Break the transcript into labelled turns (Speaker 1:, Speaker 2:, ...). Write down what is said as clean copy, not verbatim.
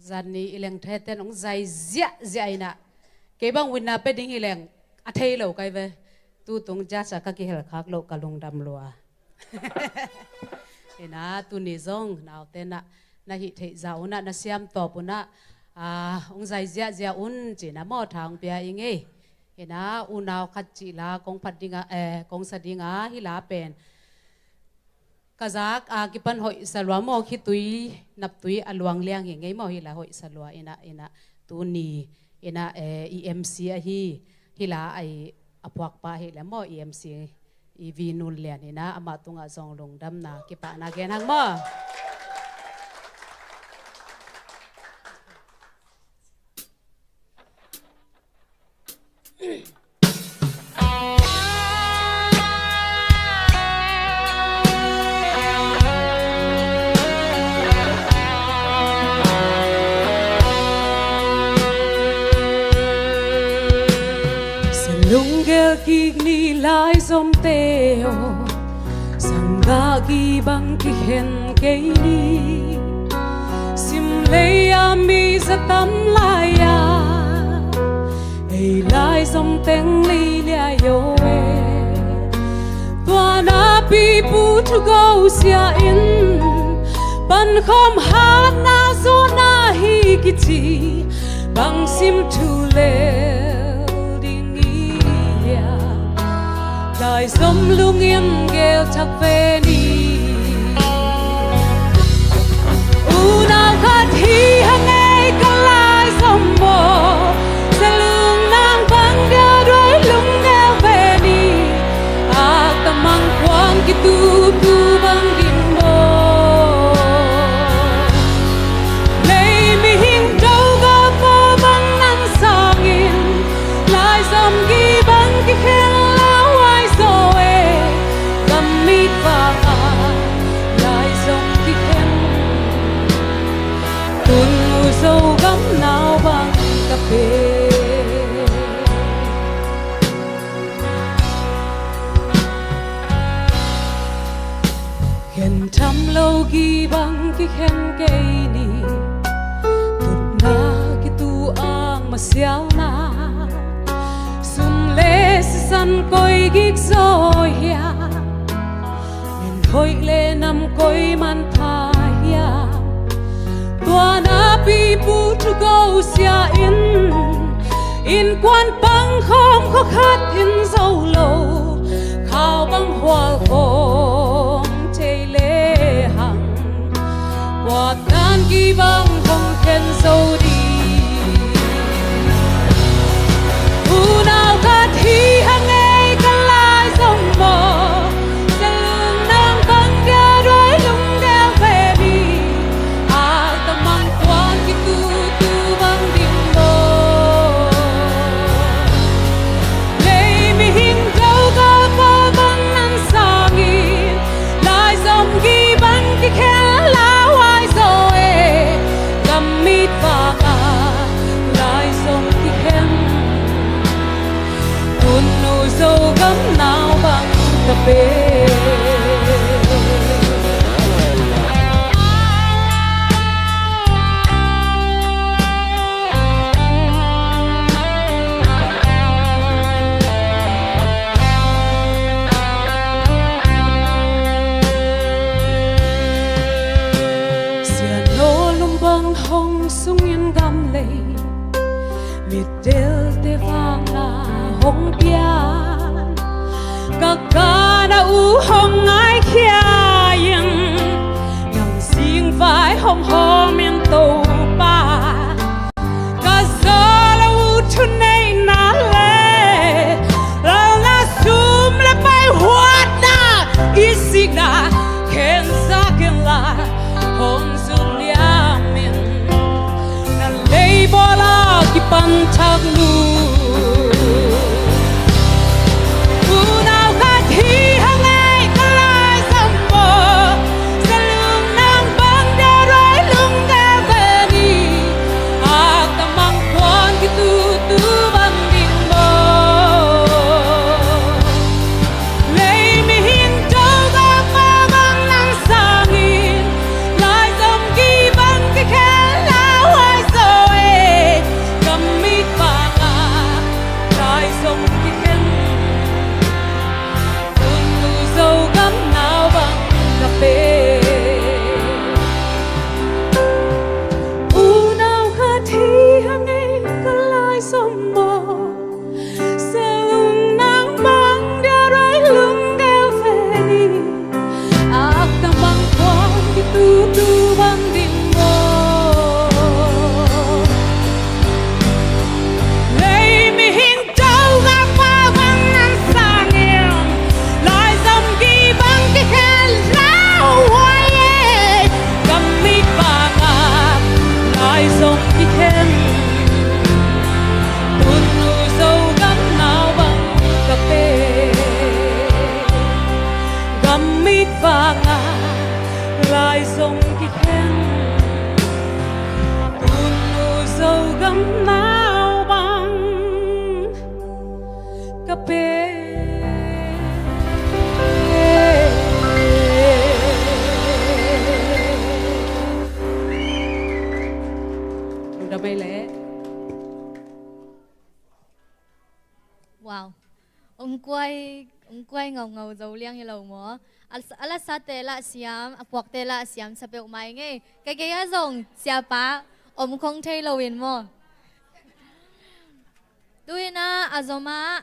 Speaker 1: dân ní ileng thế tên ông dài dễ dễ nè cái bang win na pe ding ileng à thấy lâu cái về tu tung cha sa các cái hel khác lâu cả lùng đầm lúa thế na tu ní zong nào tên na hi thấy giàu na xiêm top na ông dài dễ dễ un chỉ na mò thang bia inge thế na un nào khát chỉ là công phát dinga công sa dinga hi la pen kazak kipan hoi salwa mo khi tui nap tui aluang liang hi ngei mo hi la hoi salwa ina tu ni ina EMC hi la ai apuak pa hi la mo EMC vi nun lian ina ama tunga zong long dam na kipa na gen hang mo
Speaker 2: Ni lai som teo sanga gi bang ki hen ke ni sim le ya mi za tam lai ya ei lai som teng li lia yo e tua na pi pu to go sia in ban khom ha na zo na hi ki chi bang sim tu le Đại sông lung yên gheo chắc về đi u nào khát hi hằng ngày cả lại sông bò sẽ lung nang vắng gheo đôi lung gheo về đi tâm mang quang ki tu tu bang din bò lấy mi hình đâu có có bang nang sang in lại sông ghi bang ki khen sâu gắm nào bằng cà phê khen thăm lâu ghi bằng cái khen cây ni tụt na cái tu ang mà xiao na sum lê san coi gig rồi ya nên khôi lê nằm coi man tha ya tua na pi pu to go sia in quan bang không khó khát in dâu lâu khao bang hoa hồng chê lê hằng qua tan kỳ bang không khen dâu đi u nào khát hi hằng ngày cả lại dòng bò sẽ lương nang bang ghé đôi lung đeo về đi gấm nào bằng cà phê sia nô lum bang hong sung yên gam lei mit del te vang na hong pia cả đã u hồng ai kia yên nhằng xin vai hồng hồng miền tàu ba cả giờ là u chu này na lệ là sum là bay hoa na isina khen sa khen la hồng sum lia miền na lei bola ki pan thak nu Hãy sông kỳ khen tuôn mù dầu gấm nao bằng cà phê udah mele.
Speaker 3: Wow, ông quay ngầu ngầu dầu liang như lầu múa, ala sa tela siam, apuak tela siam sa peo mai nghe, cái á dòng siapa, ông không thấy lâu yên mo, đuôi na azoma.